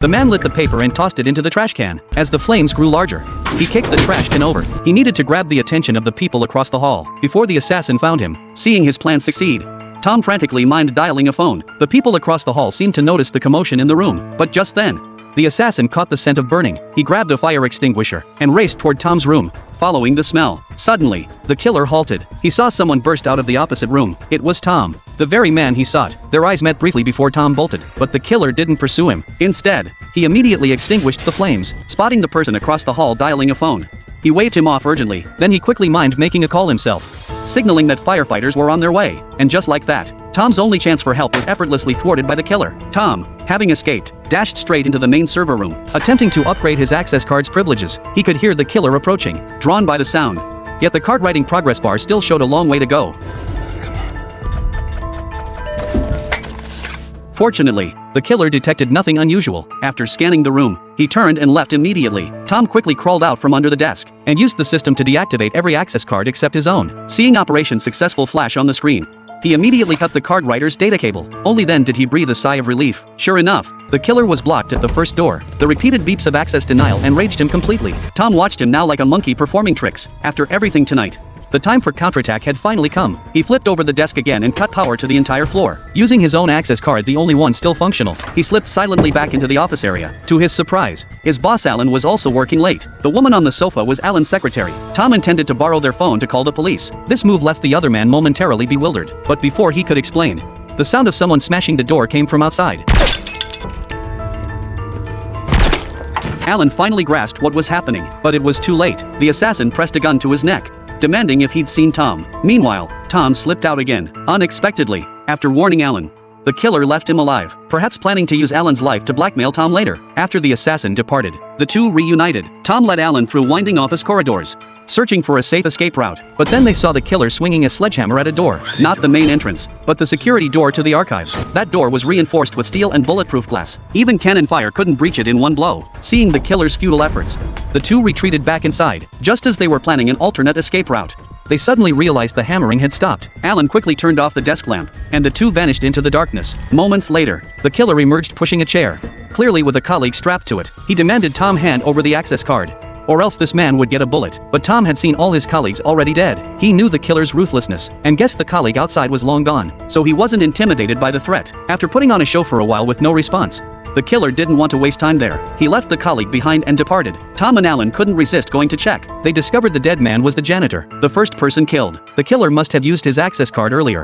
The man lit the paper and tossed it into the trash can. As the flames grew larger, he kicked the trash can over. He needed to grab the attention of the people across the hall before the assassin found him. Seeing his plan succeed, Tom frantically mimed dialing a phone. The people across the hall seemed to notice the commotion in the room, but just then, the assassin caught the scent of burning. He grabbed a fire extinguisher and raced toward Tom's room, following the smell. Suddenly, the killer halted. He saw someone burst out of the opposite room. It was Tom, the very man he sought. Their eyes met briefly before Tom bolted, but the killer didn't pursue him. Instead, he immediately extinguished the flames, spotting the person across the hall dialing a phone. He waved him off urgently, then he quickly mimed making a call himself, signaling that firefighters were on their way. And just like that, Tom's only chance for help was effortlessly thwarted by the killer. Tom, having escaped, dashed straight into the main server room, attempting to upgrade his access card's privileges. He could hear the killer approaching, drawn by the sound. Yet the card writing progress bar still showed a long way to go. Fortunately, the killer detected nothing unusual. After scanning the room, he turned and left immediately. Tom quickly crawled out from under the desk and used the system to deactivate every access card except his own. Seeing Operation Successful flash on the screen, he immediately cut the card writer's data cable. Only then did he breathe a sigh of relief. Sure enough, the killer was blocked at the first door. The repeated beeps of access denial enraged him completely. Tom watched him now like a monkey performing tricks. After everything tonight, the time for counterattack had finally come. He flipped over the desk again and cut power to the entire floor. Using his own access card, the only one still functional, he slipped silently back into the office area. To his surprise, his boss Alan was also working late. The woman on the sofa was Alan's secretary. Tom intended to borrow their phone to call the police. This move left the other man momentarily bewildered. But before he could explain, the sound of someone smashing the door came from outside. Alan finally grasped what was happening, but it was too late. The assassin pressed a gun to his neck, demanding if he'd seen Tom. Meanwhile, Tom slipped out again, unexpectedly. After warning Alan, the killer left him alive, perhaps planning to use Alan's life to blackmail Tom later. After the assassin departed, the two reunited. Tom led Alan through winding office corridors, searching for a safe escape route. But then they saw the killer swinging a sledgehammer at a door. Not the main entrance, but the security door to the archives. That door was reinforced with steel and bulletproof glass. Even cannon fire couldn't breach it in one blow. Seeing the killer's futile efforts, the two retreated back inside. Just as they were planning an alternate escape route, they suddenly realized the hammering had stopped. Alan quickly turned off the desk lamp, and the two vanished into the darkness. Moments later, the killer emerged pushing a chair, clearly with a colleague strapped to it. He demanded Tom hand over the access card, or else this man would get a bullet. But Tom had seen all his colleagues already dead. He knew the killer's ruthlessness, and guessed the colleague outside was long gone, so he wasn't intimidated by the threat. After putting on a show for a while with no response, the killer didn't want to waste time there. He left the colleague behind and departed. Tom and Alan couldn't resist going to check. They discovered the dead man was the janitor, the first person killed. The killer must have used his access card earlier,